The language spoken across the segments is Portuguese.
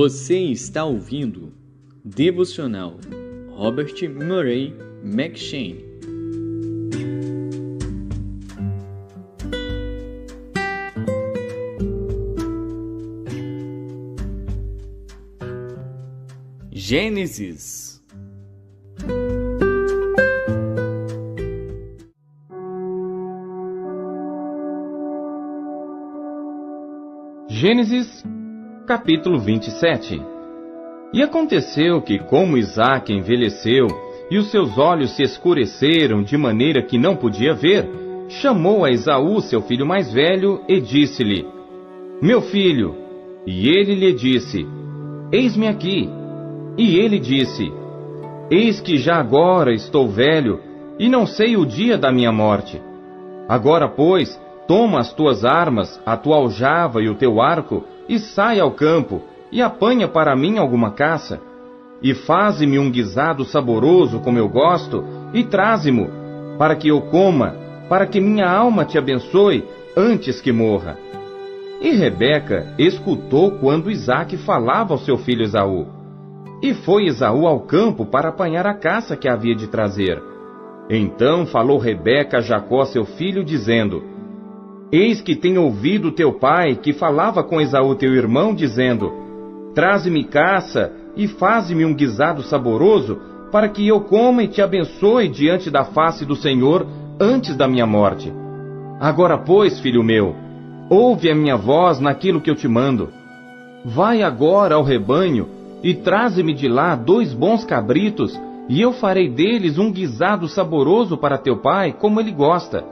Você está ouvindo Devocional Robert Murray M'Cheyne. Gênesis. Gênesis, capítulo 27. E aconteceu que, como Isaque envelheceu e os seus olhos se escureceram de maneira que não podia ver, chamou a Esaú, seu filho mais velho, e disse-lhe: Meu filho. E ele lhe disse: Eis-me aqui. E ele disse: Eis que já agora estou velho, e não sei o dia da minha morte. Agora, pois, toma as tuas armas, a tua aljava e o teu arco, e sai ao campo, e apanha para mim alguma caça. E faze-me um guisado saboroso como eu gosto, e traze-mo, para que eu coma, para que minha alma te abençoe, antes que morra. E Rebeca escutou quando Isaque falava ao seu filho Esaú. E foi Esaú ao campo para apanhar a caça que havia de trazer. Então falou Rebeca a Jacó seu filho, dizendo: Eis que tenho ouvido teu pai, que falava com Esaú teu irmão, dizendo: Traze-me caça e faze-me um guisado saboroso, para que eu coma e te abençoe diante da face do Senhor, antes da minha morte. Agora, pois, filho meu, ouve a minha voz naquilo que eu te mando. Vai agora ao rebanho, e traze-me de lá 2 bons cabritos, e eu farei deles um guisado saboroso para teu pai, como ele gosta.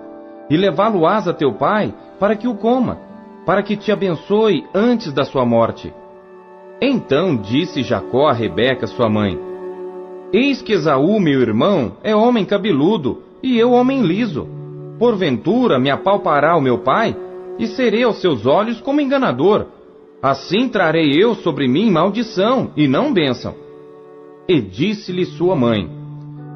E levá-lo-ás a teu pai, para que o coma, para que te abençoe antes da sua morte. Então disse Jacó a Rebeca, sua mãe: Eis que Esaú, meu irmão, é homem cabeludo, e eu homem liso. Porventura me apalpará o meu pai, e serei aos seus olhos como enganador. Assim trarei eu sobre mim maldição, e não bênção. E disse-lhe sua mãe: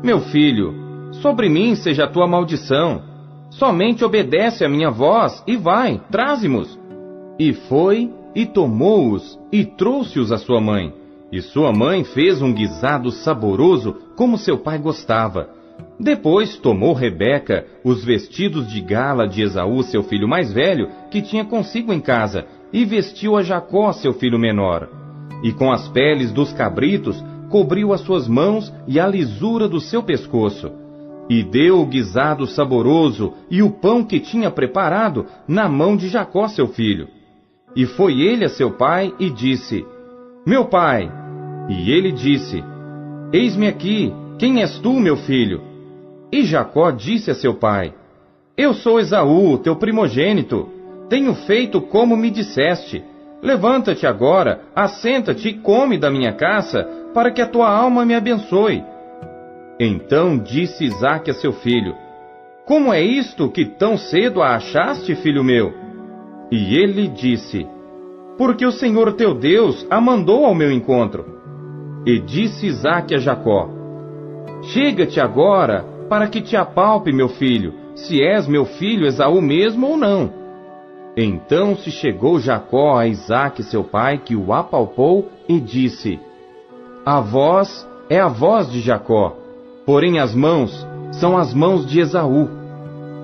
Meu filho, sobre mim seja a tua maldição. Somente obedece à minha voz, e vai, traze-mos. E foi, e tomou-os, e trouxe-os à sua mãe. E sua mãe fez um guisado saboroso, como seu pai gostava. Depois tomou Rebeca os vestidos de gala de Esaú, seu filho mais velho, que tinha consigo em casa, e vestiu a Jacó, seu filho menor. E com as peles dos cabritos, cobriu as suas mãos e a lisura do seu pescoço. E deu o guisado saboroso e o pão que tinha preparado na mão de Jacó, seu filho. E foi ele a seu pai e disse: Meu pai. E ele disse: Eis-me aqui, quem és tu, meu filho? E Jacó disse a seu pai: Eu sou Esaú, teu primogênito. Tenho feito como me disseste. Levanta-te agora, assenta-te e come da minha caça, para que a tua alma me abençoe. Então disse Isaque a seu filho: Como é isto que tão cedo a achaste, filho meu? E ele disse: Porque o Senhor teu Deus a mandou ao meu encontro. E disse Isaque a Jacó: Chega-te agora, para que te apalpe, meu filho, se és meu filho Esaú mesmo ou não. Então se chegou Jacó a Isaque seu pai, que o apalpou, e disse: A voz é a voz de Jacó, porém as mãos são as mãos de Esaú.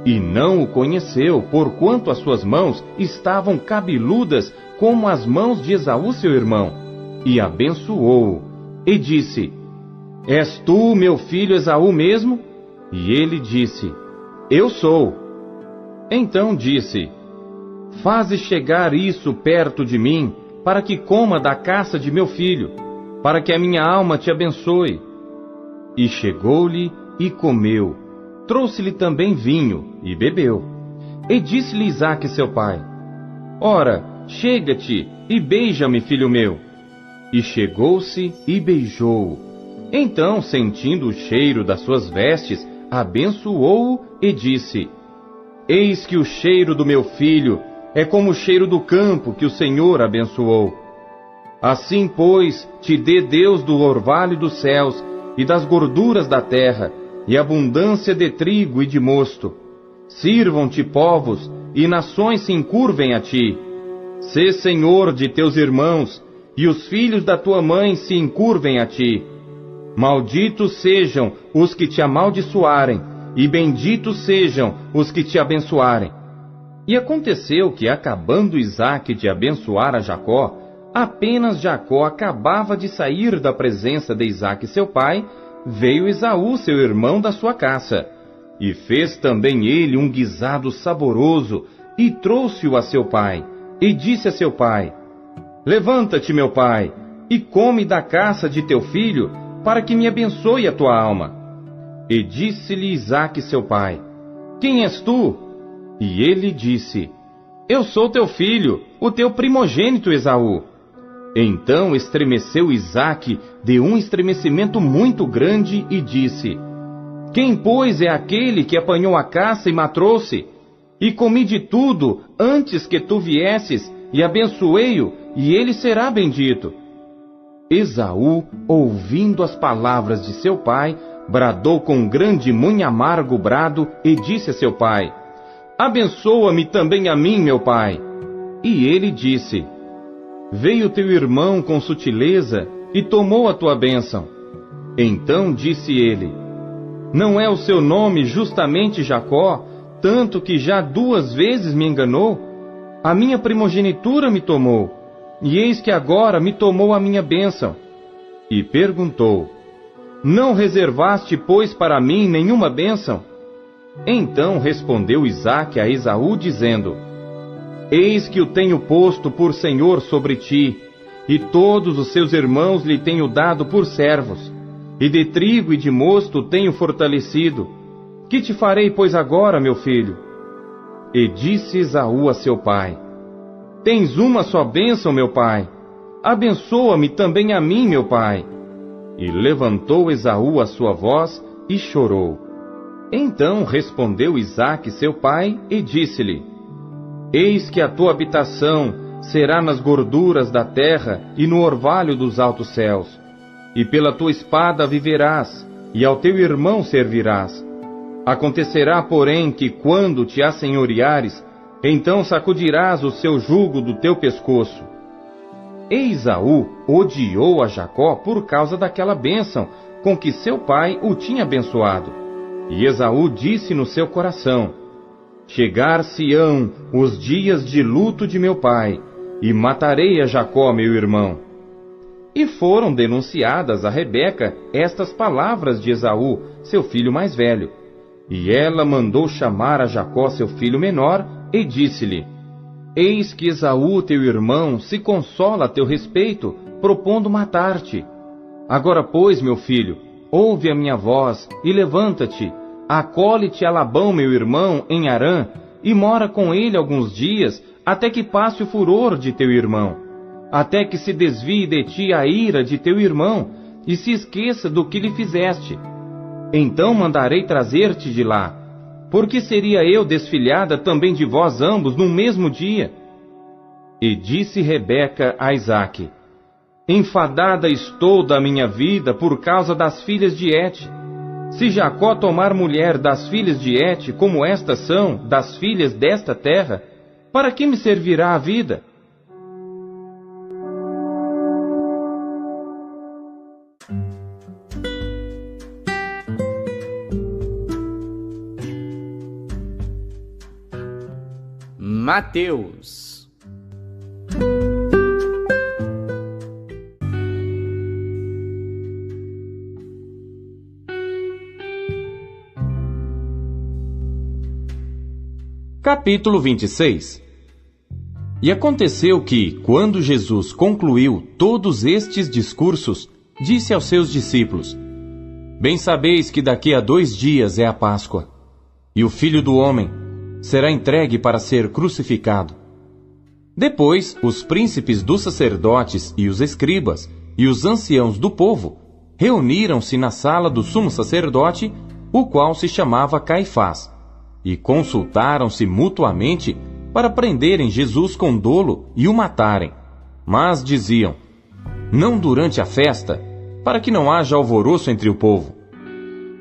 E não o conheceu, porquanto as suas mãos estavam cabeludas como as mãos de Esaú seu irmão. E abençoou-o, e disse: És tu meu filho Esaú mesmo? E ele disse: Eu sou. Então disse: Faze chegar isso perto de mim, para que coma da caça de meu filho, para que a minha alma te abençoe. E chegou-lhe e comeu. Trouxe-lhe também vinho, e bebeu. E disse-lhe Isaque seu pai: Ora, chega-te e beija-me, filho meu. E chegou-se e beijou-o. Então, sentindo o cheiro das suas vestes, abençoou-o e disse: Eis que o cheiro do meu filho é como o cheiro do campo que o Senhor abençoou. Assim, pois, te dê Deus do orvalho dos céus e das gorduras da terra, e abundância de trigo e de mosto. Sirvam-te povos, e nações se encurvem a ti. Sê senhor de teus irmãos, e os filhos da tua mãe se encurvem a ti. Malditos sejam os que te amaldiçoarem, e benditos sejam os que te abençoarem. E aconteceu que, acabando Isaque de abençoar a Jacó, apenas Jacó acabava de sair da presença de Isaque seu pai, veio Esaú, seu irmão, da sua caça. E fez também ele um guisado saboroso, e trouxe-o a seu pai, e disse a seu pai: Levanta-te, meu pai, e come da caça de teu filho, para que me abençoe a tua alma. E disse-lhe Isaque seu pai: Quem és tu? E ele disse: Eu sou teu filho, o teu primogênito Esaú. Então estremeceu Isaque de um estremecimento muito grande e disse: Quem, pois, é aquele que apanhou a caça e matou-se? E comi de tudo antes que tu viesses, e abençoei-o, e ele será bendito. Esaú, ouvindo as palavras de seu pai, bradou com grande e muito amargo brado, e disse a seu pai: Abençoa-me também a mim, meu pai. E ele disse: Veio teu irmão com sutileza, e tomou a tua bênção. Então disse ele: Não é o seu nome justamente Jacó, tanto que já 2 vezes me enganou? A minha primogenitura me tomou, e eis que agora me tomou a minha bênção. E perguntou: Não reservaste, pois, para mim nenhuma bênção? Então respondeu Isaque a Esaú, dizendo: Eis que o tenho posto por senhor sobre ti, e todos os seus irmãos lhe tenho dado por servos, e de trigo e de mosto tenho fortalecido. Que te farei, pois, agora, meu filho? E disse Esaú a seu pai: Tens uma só bênção, meu pai. Abençoa-me também a mim, meu pai. E levantou Esaú a sua voz e chorou. Então respondeu Isaque seu pai e disse-lhe: Eis que a tua habitação será nas gorduras da terra e no orvalho dos altos céus. E pela tua espada viverás, e ao teu irmão servirás. Acontecerá, porém, que quando te assenhoreares, então sacudirás o seu jugo do teu pescoço. E Esaú odiou a Jacó por causa daquela bênção com que seu pai o tinha abençoado. E Esaú disse no seu coração: Chegar-se-ão os dias de luto de meu pai, e matarei a Jacó, meu irmão. E foram denunciadas a Rebeca estas palavras de Esaú, seu filho mais velho. E ela mandou chamar a Jacó, seu filho menor, e disse-lhe: Eis que Esaú, teu irmão, se consola a teu respeito, propondo matar-te. Agora, pois, meu filho, ouve a minha voz, e levanta-te, acole-te a Labão, meu irmão, em Harã, e mora com ele alguns dias, até que passe o furor de teu irmão, até que se desvie de ti a ira de teu irmão, e se esqueça do que lhe fizeste. Então mandarei trazer-te de lá, porque seria eu desfilhada também de vós ambos no mesmo dia. E disse Rebeca a Isaque: Enfadada estou da minha vida por causa das filhas de Et. Se Jacó tomar mulher das filhas de Et, como estas são, das filhas desta terra, para que me servirá a vida? Mateus. Capítulo 26. E aconteceu que, quando Jesus concluiu todos estes discursos, disse aos seus discípulos: Bem sabeis que daqui a 2 dias é a Páscoa, e o Filho do Homem será entregue para ser crucificado. Depois, os príncipes dos sacerdotes e os escribas e os anciãos do povo reuniram-se na sala do sumo sacerdote, o qual se chamava Caifás, e consultaram-se mutuamente para prenderem Jesus com dolo e o matarem. Mas diziam: Não durante a festa, para que não haja alvoroço entre o povo.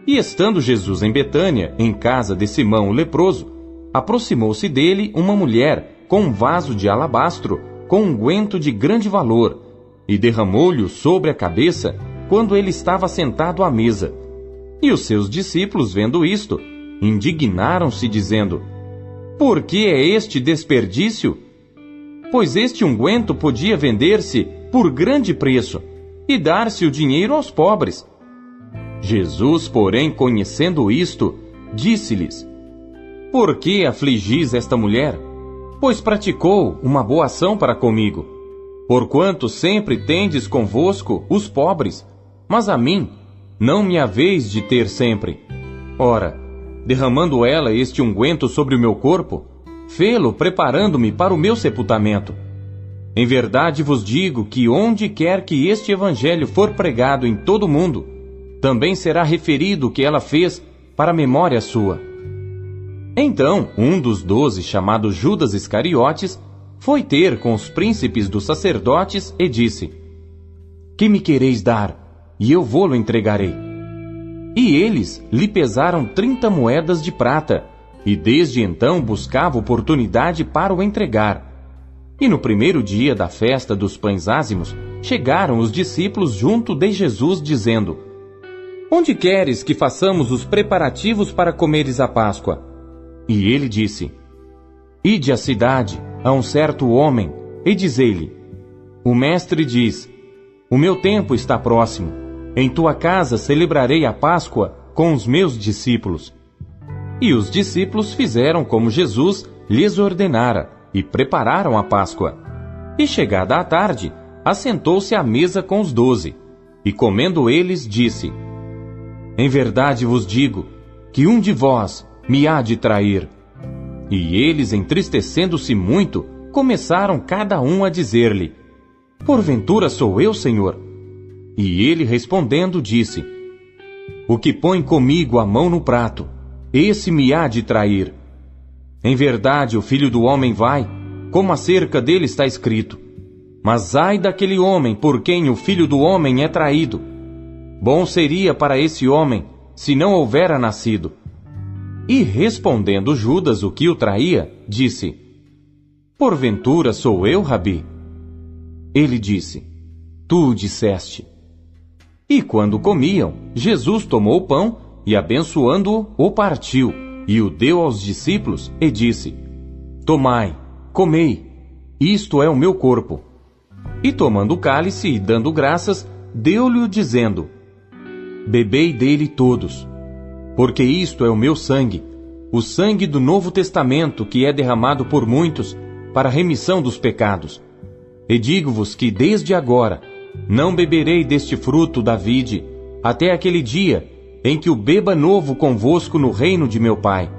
E estando Jesus em Betânia, em casa de Simão o leproso, aproximou-se dele uma mulher com um vaso de alabastro com unguento de grande valor, e derramou-lhe sobre a cabeça quando ele estava sentado à mesa. E os seus discípulos, vendo isto, indignaram-se, dizendo: Por que é este desperdício? Pois este unguento podia vender-se por grande preço e dar-se o dinheiro aos pobres. Jesus, porém, conhecendo isto, disse-lhes: Por que afligis esta mulher? Pois praticou uma boa ação para comigo. Porquanto sempre tendes convosco os pobres, mas a mim não me haveis de ter sempre. Ora, derramando ela este unguento sobre o meu corpo, fê-lo preparando-me para o meu sepultamento. Em verdade vos digo que onde quer que este evangelho for pregado em todo o mundo, também será referido o que ela fez para a memória sua. Então, um dos 12, chamado Judas Iscariotes, foi ter com os príncipes dos sacerdotes e disse: Que me quereis dar, e eu vô-lo entregarei? E eles lhe pesaram 30 moedas de prata, e desde então buscava oportunidade para o entregar. E no primeiro dia da festa dos pães ázimos, chegaram os discípulos junto de Jesus, dizendo: Onde queres que façamos os preparativos para comeres a Páscoa? E ele disse: Ide à cidade, a um certo homem, e dizei-lhe: O mestre diz: O meu tempo está próximo. Em tua casa celebrarei a Páscoa com os meus discípulos. E os discípulos fizeram como Jesus lhes ordenara, e prepararam a Páscoa. E chegada a tarde, assentou-se à mesa com os 12, e comendo eles, disse: Em verdade vos digo, que um de vós me há de trair. E eles, entristecendo-se muito, começaram cada um a dizer-lhe: Porventura sou eu, Senhor? E ele, respondendo, disse: O que põe comigo a mão no prato, esse me há de trair. Em verdade, o Filho do Homem vai, como acerca dele está escrito. Mas ai daquele homem por quem o Filho do Homem é traído. Bom seria para esse homem, se não houvera nascido. E respondendo Judas, o que o traía, disse: Porventura sou eu, Rabi? Ele disse: Tu o disseste. E quando comiam, Jesus tomou o pão e, abençoando-o, o partiu e o deu aos discípulos e disse: Tomai, comei, isto é o meu corpo. E tomando o cálice e dando graças, deu-lhe dizendo: Bebei dele todos, porque isto é o meu sangue, o sangue do Novo Testamento, que é derramado por muitos para a remissão dos pecados. E digo-vos que desde agora não beberei deste fruto da vide, até aquele dia em que o beba novo convosco no reino de meu Pai.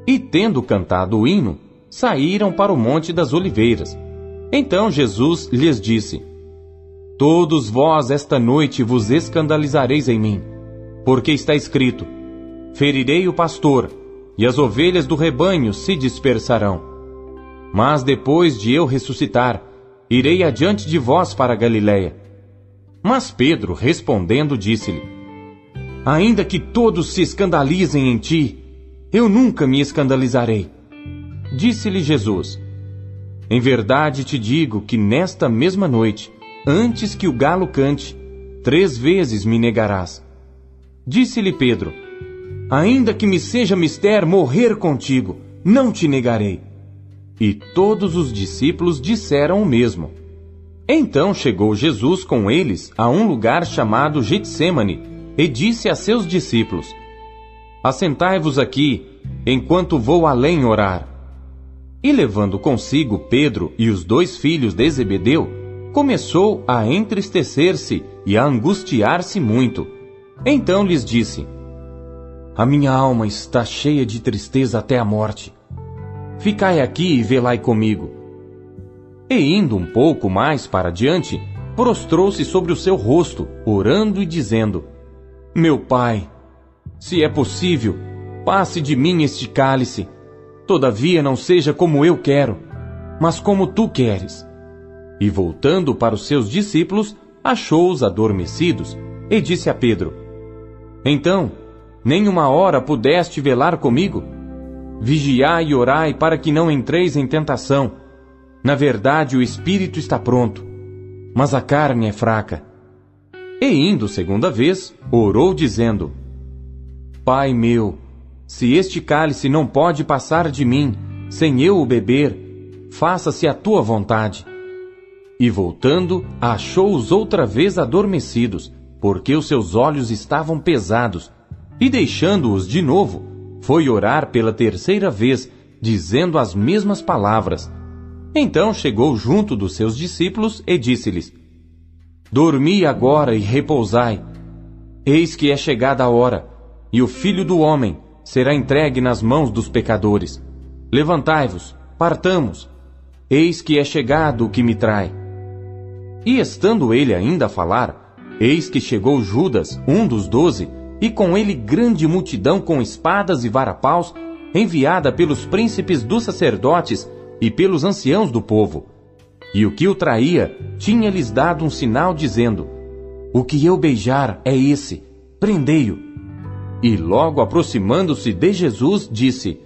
E tendo cantado o hino, saíram para o Monte das Oliveiras. Então Jesus lhes disse: Todos vós esta noite vos escandalizareis em mim, porque está escrito: Ferirei o pastor, e as ovelhas do rebanho se dispersarão. Mas depois de eu ressuscitar, irei adiante de vós para a Galiléia. Mas Pedro, respondendo, disse-lhe: Ainda que todos se escandalizem em ti, eu nunca me escandalizarei. Disse-lhe Jesus: Em verdade te digo que nesta mesma noite, antes que o galo cante, 3 vezes me negarás. Disse-lhe Pedro: Ainda que me seja mister morrer contigo, não te negarei. E todos os discípulos disseram o mesmo. Então chegou Jesus com eles a um lugar chamado Getsêmani, e disse a seus discípulos: Assentai-vos aqui, enquanto vou além orar. E levando consigo Pedro e os 2 filhos de Zebedeu, começou a entristecer-se e a angustiar-se muito. Então lhes disse: A minha alma está cheia de tristeza até a morte. Ficai aqui e velai comigo. E indo um pouco mais para diante, prostrou-se sobre o seu rosto, orando e dizendo: Meu Pai, se é possível, passe de mim este cálice. Todavia não seja como eu quero, mas como tu queres. E voltando para os seus discípulos, achou-os adormecidos, e disse a Pedro: Então, nem uma hora pudeste velar comigo? Vigiai e orai para que não entreis em tentação. Na verdade, o espírito está pronto, mas a carne é fraca. E indo segunda vez, orou dizendo: Pai meu, se este cálice não pode passar de mim, sem eu o beber, faça-se a tua vontade. E voltando, achou-os outra vez adormecidos, porque os seus olhos estavam pesados, e deixando-os de novo, foi orar pela terceira vez, dizendo as mesmas palavras. Então chegou junto dos seus discípulos e disse-lhes: Dormi agora e repousai. Eis que é chegada a hora, e o Filho do Homem será entregue nas mãos dos pecadores. Levantai-vos, partamos. Eis que é chegado o que me trai. E estando ele ainda a falar, eis que chegou Judas, um dos 12, e com ele grande multidão com espadas e varapaus, enviada pelos príncipes dos sacerdotes e pelos anciãos do povo. E o que o traía tinha-lhes dado um sinal, dizendo: O que eu beijar é esse, prendei-o. E logo aproximando-se de Jesus, disse: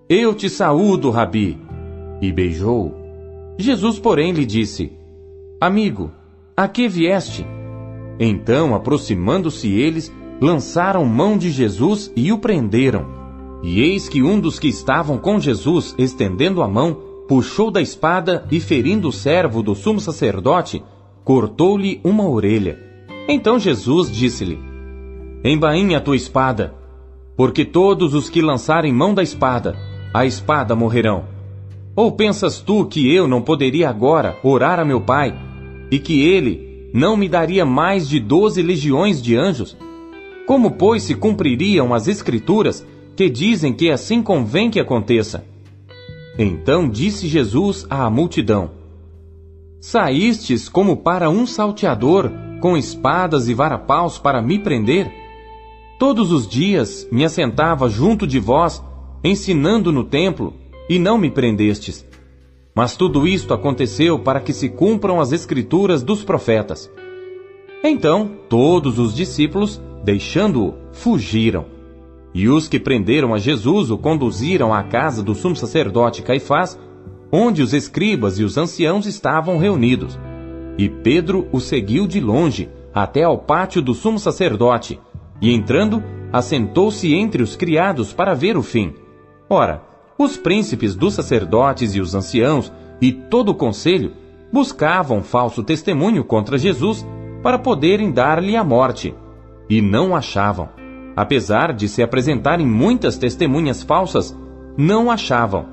Eu te saúdo, Rabi. E beijou-o. Jesus, porém, lhe disse: Amigo, a que vieste? Então, aproximando-se eles, lançaram mão de Jesus e o prenderam. E eis que um dos que estavam com Jesus, estendendo a mão, puxou da espada e, ferindo o servo do sumo sacerdote, cortou-lhe uma orelha. Então Jesus disse-lhe: Embainha a tua espada, porque todos os que lançarem mão da espada, a espada morrerão. Ou pensas tu que eu não poderia agora orar a meu Pai, e que ele não me daria mais de 12 legiões de anjos? Como, pois, se cumpririam as Escrituras, que dizem que assim convém que aconteça? Então disse Jesus à multidão: Saístes como para um salteador, com espadas e varapaus para me prender? Todos os dias me assentava junto de vós, ensinando no templo, e não me prendestes. Mas tudo isto aconteceu para que se cumpram as Escrituras dos profetas. Então todos os discípulos, deixando-o, fugiram. E os que prenderam a Jesus o conduziram à casa do sumo sacerdote Caifás, onde os escribas e os anciãos estavam reunidos. E Pedro o seguiu de longe, até ao pátio do sumo sacerdote, e entrando, assentou-se entre os criados para ver o fim. Ora, os príncipes dos sacerdotes e os anciãos, e todo o conselho, buscavam falso testemunho contra Jesus, para poderem dar-lhe a morte, e não achavam. Apesar de se apresentarem muitas testemunhas falsas, não achavam.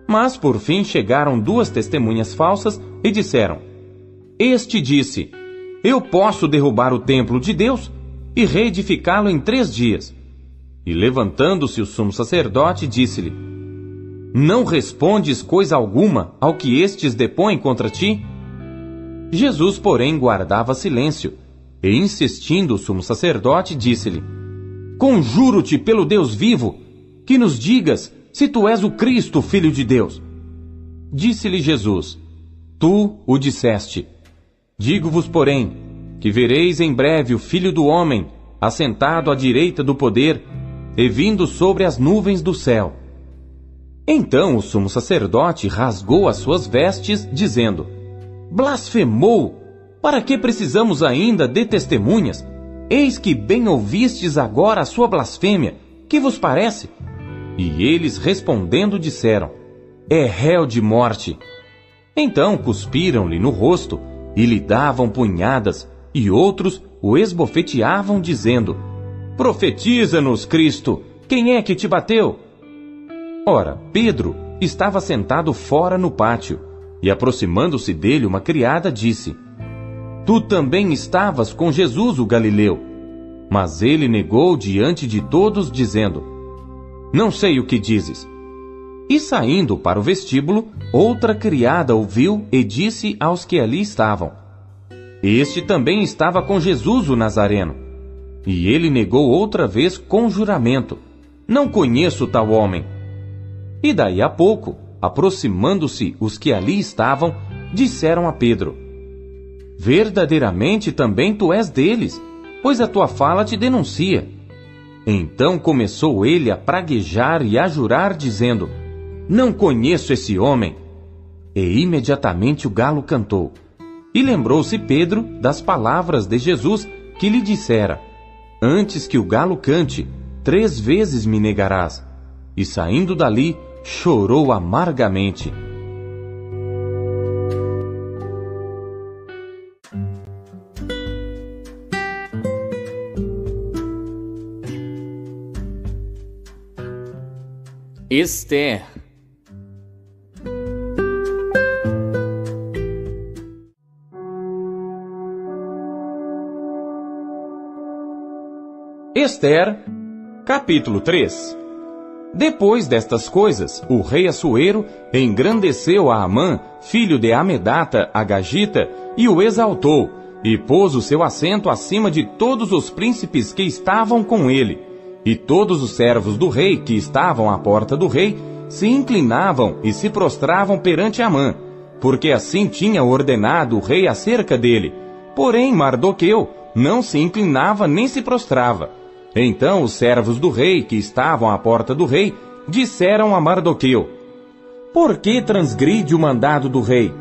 Mas por fim chegaram 2 testemunhas falsas e disseram: Este disse: Eu posso derrubar o templo de Deus e reedificá-lo em 3 dias. E levantando-se o sumo sacerdote, disse-lhe: Não respondes coisa alguma ao que estes depõem contra ti? Jesus, porém, guardava silêncio, e insistindo o sumo sacerdote, disse-lhe: Conjuro-te pelo Deus vivo, que nos digas se tu és o Cristo, Filho de Deus. Disse-lhe Jesus: Tu o disseste. Digo-vos, porém, que vereis em breve o Filho do Homem, assentado à direita do poder, e vindo sobre as nuvens do céu. Então o sumo sacerdote rasgou as suas vestes, dizendo: Blasfemou! Para que precisamos ainda de testemunhas? Eis que bem ouvistes agora a sua blasfêmia. Que vos parece? E eles respondendo disseram: É réu de morte. Então cuspiram-lhe no rosto e lhe davam punhadas, e outros o esbofeteavam, dizendo: Profetiza-nos, Cristo, quem é que te bateu? Ora, Pedro estava sentado fora no pátio, e aproximando-se dele uma criada disse: Tu também estavas com Jesus o Galileu. Mas ele negou diante de todos, dizendo: Não sei o que dizes. E saindo para o vestíbulo, outra criada ouviu e disse aos que ali estavam: Este também estava com Jesus o Nazareno. E ele negou outra vez com juramento: Não conheço tal homem. E daí a pouco, aproximando-se os que ali estavam, disseram a Pedro: Verdadeiramente também tu és deles, pois a tua fala te denuncia. Então começou ele a praguejar e a jurar, dizendo: Não conheço esse homem. E imediatamente o galo cantou. E lembrou-se Pedro das palavras de Jesus que lhe dissera: Antes que o galo cante, 3 vezes me negarás. E saindo dali, chorou amargamente. Esther. Esther, capítulo 3. Depois destas coisas, o rei Assuero engrandeceu a Amã, filho de Amedata, Agagita, e o exaltou, e pôs o seu assento acima de todos os príncipes que estavam com ele. E todos os servos do rei que estavam à porta do rei se inclinavam e se prostravam perante Amã, porque assim tinha ordenado o rei acerca dele. Porém Mardoqueu não se inclinava nem se prostrava. Então os servos do rei que estavam à porta do rei disseram a Mardoqueu: Por que transgride o mandado do rei?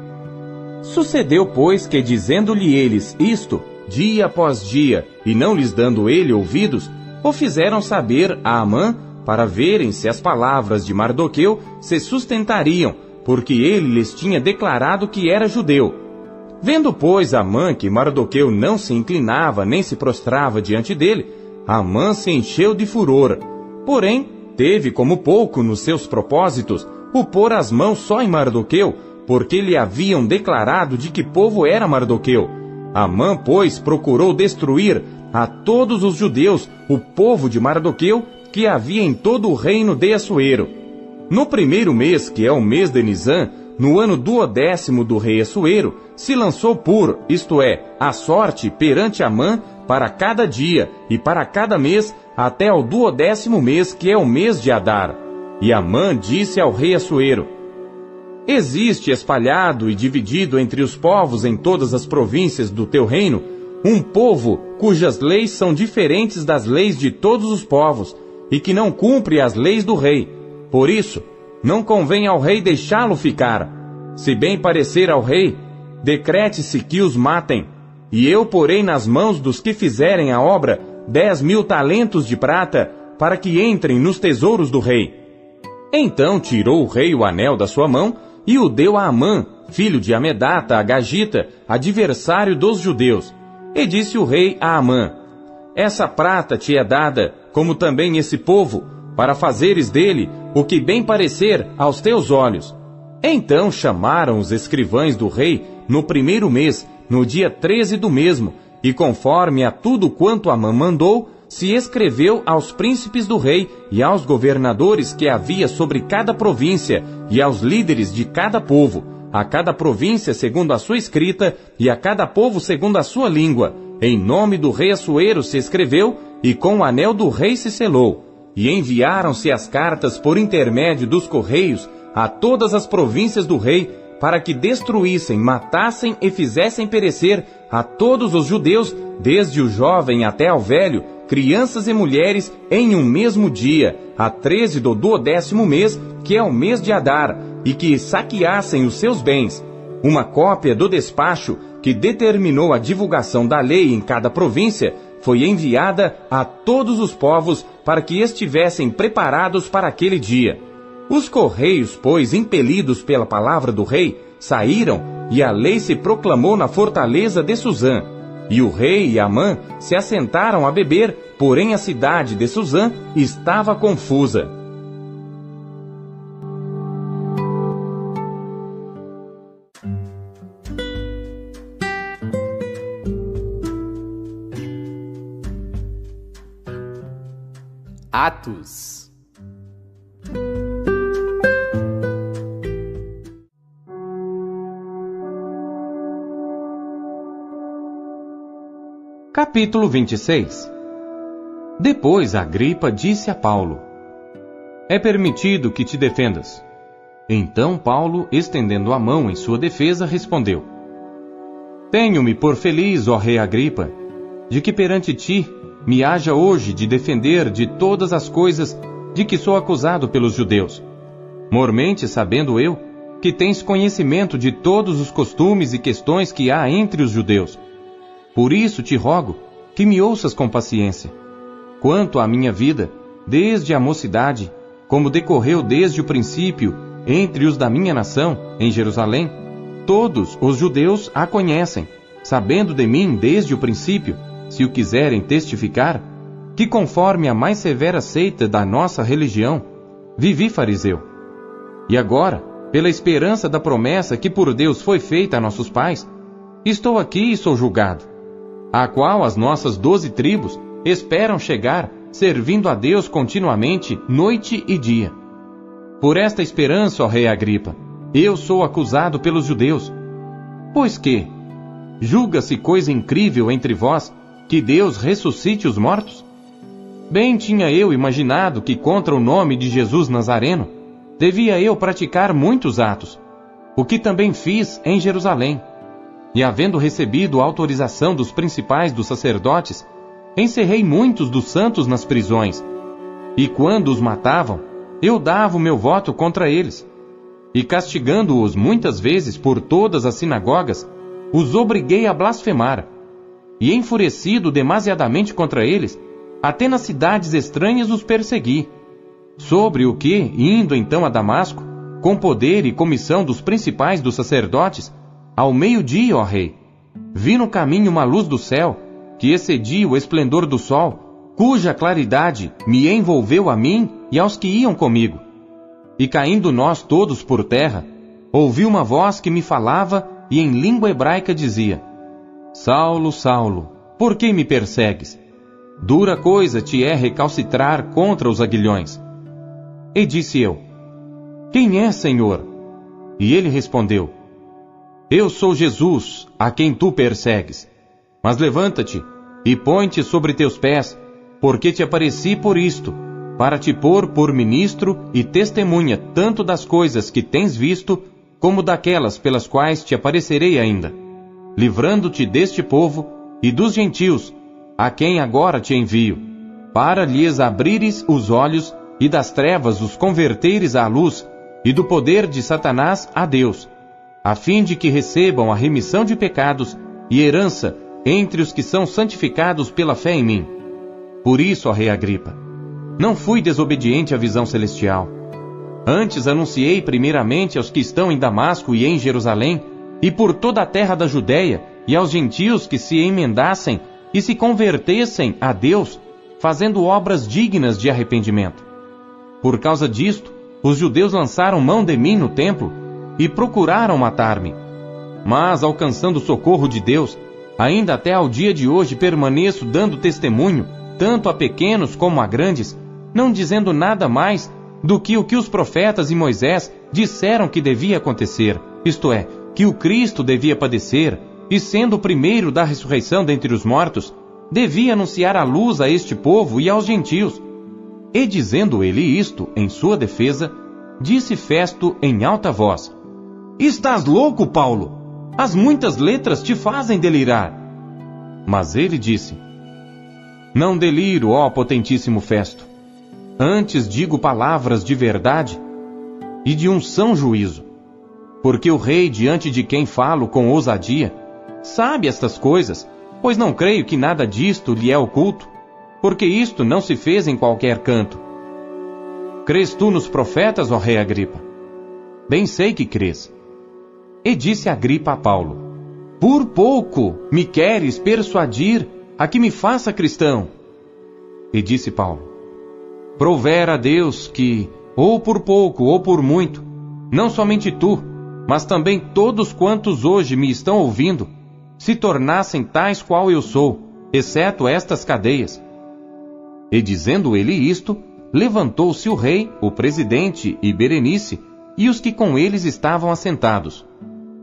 Sucedeu, pois, que dizendo-lhe eles isto, dia após dia, e não lhes dando ele ouvidos, o fizeram saber a Amã, para verem se as palavras de Mardoqueu se sustentariam, porque ele lhes tinha declarado que era judeu. Vendo, pois, Amã que Mardoqueu não se inclinava nem se prostrava diante dele, Amã se encheu de furor. Porém, teve como pouco nos seus propósitos o pôr as mãos só em Mardoqueu, porque lhe haviam declarado de que povo era Mardoqueu. Amã, pois, procurou destruir a todos os judeus, o povo de Mardoqueu, que havia em todo o reino de Assuero. No primeiro mês, que é o mês de Nisã, no ano 12º do rei Assuero, se lançou por, isto é, a sorte perante Amã, para cada dia e para cada mês, até ao 12º mês, que é o mês de Adar. E Amã disse ao rei Assuero: Existe espalhado e dividido entre os povos em todas as províncias do teu reino, um povo cujas leis são diferentes das leis de todos os povos, e que não cumpre as leis do rei. Por isso, não convém ao rei deixá-lo ficar. Se bem parecer ao rei, decrete-se que os matem, e eu porei nas mãos dos que fizerem a obra 10.000 talentos de prata, para que entrem nos tesouros do rei. Então tirou o rei o anel da sua mão, e o deu a Amã, filho de Amedata, Agagita, adversário dos judeus. E disse o rei a Amã: Essa prata te é dada, como também esse povo, para fazeres dele o que bem parecer aos teus olhos. Então chamaram os escrivães do rei no primeiro mês, no dia 13 do mesmo, e conforme a tudo quanto Amã mandou, se escreveu aos príncipes do rei e aos governadores que havia sobre cada província e aos líderes de cada povo, a cada província segundo a sua escrita e a cada povo segundo a sua língua. Em nome do rei Assuero se escreveu, e com o anel do rei se selou. E enviaram-se as cartas por intermédio dos correios a todas as províncias do rei, para que destruíssem, matassem e fizessem perecer a todos os judeus, desde o jovem até ao velho, crianças e mulheres, em um mesmo dia, a 13 do 12º mês, que é o mês de Adar, e que saqueassem os seus bens. Uma cópia do despacho que determinou a divulgação da lei em cada província foi enviada a todos os povos para que estivessem preparados para aquele dia. Os correios, pois, impelidos pela palavra do rei, saíram, e a lei se proclamou na fortaleza de Suzã. E o rei e Amã se assentaram a beber, porém a cidade de Suzã estava confusa. Atos. Capítulo 26. Depois Agripa disse a Paulo: É permitido que te defendas. Então Paulo, estendendo a mão em sua defesa, respondeu: Tenho-me por feliz, ó rei Agripa, de que perante ti me haja hoje de defender de todas as coisas de que sou acusado pelos judeus. Mormente sabendo eu que tens conhecimento de todos os costumes e questões que há entre os judeus. Por isso te rogo que me ouças com paciência. Quanto à minha vida, desde a mocidade, como decorreu desde o princípio entre os da minha nação, em Jerusalém, todos os judeus a conhecem, sabendo de mim desde o princípio, se o quiserem testificar, que conforme a mais severa seita da nossa religião, vivi fariseu. E agora, pela esperança da promessa que por Deus foi feita a nossos pais, estou aqui e sou julgado, a qual as nossas 12 tribos esperam chegar, servindo a Deus continuamente, noite e dia. Por esta esperança, ó rei Agripa, eu sou acusado pelos judeus. Pois que, julga-se coisa incrível entre vós, que Deus ressuscite os mortos? Bem tinha eu imaginado que contra o nome de Jesus Nazareno, devia eu praticar muitos atos, o que também fiz em Jerusalém. E havendo recebido a autorização dos principais dos sacerdotes, encerrei muitos dos santos nas prisões, e quando os matavam, eu dava o meu voto contra eles. E castigando-os muitas vezes por todas as sinagogas, os obriguei a blasfemar. E enfurecido demasiadamente contra eles, até nas cidades estranhas os persegui. Sobre o que, indo então a Damasco, com poder e comissão dos principais dos sacerdotes, ao meio-dia, ó rei, vi no caminho uma luz do céu, que excedia o esplendor do sol, cuja claridade me envolveu a mim e aos que iam comigo. E caindo nós todos por terra, ouvi uma voz que me falava e em língua hebraica dizia: Saulo, Saulo, por que me persegues? Dura coisa te é recalcitrar contra os aguilhões. E disse eu: Quem é, Senhor? E ele respondeu: Eu sou Jesus, a quem tu persegues. Mas levanta-te e põe-te sobre teus pés, porque te apareci por isto, para te pôr por ministro e testemunha tanto das coisas que tens visto, como daquelas pelas quais te aparecerei ainda, livrando-te deste povo e dos gentios, a quem agora te envio, para lhes abrires os olhos e das trevas os converteres à luz, e do poder de Satanás a Deus, a fim de que recebam a remissão de pecados e herança entre os que são santificados pela fé em mim. Por isso, ó rei Agripa, não fui desobediente à visão celestial. Antes anunciei primeiramente aos que estão em Damasco e em Jerusalém, e por toda a terra da Judéia, e aos gentios que se emendassem e se convertessem a Deus, fazendo obras dignas de arrependimento. Por causa disto, os judeus lançaram mão de mim no templo e procuraram matar-me. Mas, alcançando o socorro de Deus, ainda até ao dia de hoje permaneço dando testemunho, tanto a pequenos como a grandes, não dizendo nada mais do que o que os profetas e Moisés disseram que devia acontecer, isto é, que o Cristo devia padecer, e sendo o primeiro da ressurreição dentre os mortos, devia anunciar a luz a este povo e aos gentios. E dizendo ele isto em sua defesa, disse Festo em alta voz: Estás louco, Paulo? As muitas letras te fazem delirar. Mas ele disse: Não deliro, ó potentíssimo Festo. Antes digo palavras de verdade e de um são juízo. Porque o rei diante de quem falo com ousadia sabe estas coisas, pois não creio que nada disto lhe é oculto, porque isto não se fez em qualquer canto. Crês tu nos profetas, ó rei Agripa? Bem sei que crês. E disse Agripa a Paulo: Por pouco me queres persuadir a que me faça cristão. E disse Paulo: Provera a Deus que, ou por pouco ou por muito, não somente tu, mas também todos quantos hoje me estão ouvindo, se tornassem tais qual eu sou, exceto estas cadeias. E dizendo ele isto, levantou-se o rei, o presidente e Berenice, e os que com eles estavam assentados.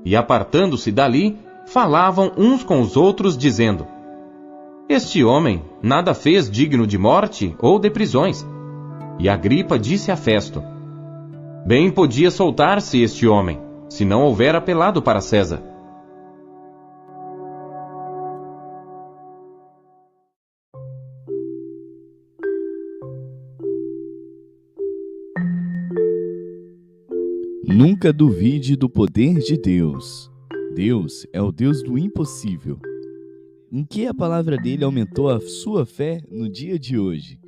E apartando-se dali, falavam uns com os outros, dizendo: Este homem nada fez digno de morte ou de prisões. E Agripa disse a Festo: Bem podia soltar-se este homem, se não houver apelado para César. Nunca duvide do poder de Deus. Deus é o Deus do impossível. Em que a palavra dele aumentou a sua fé no dia de hoje?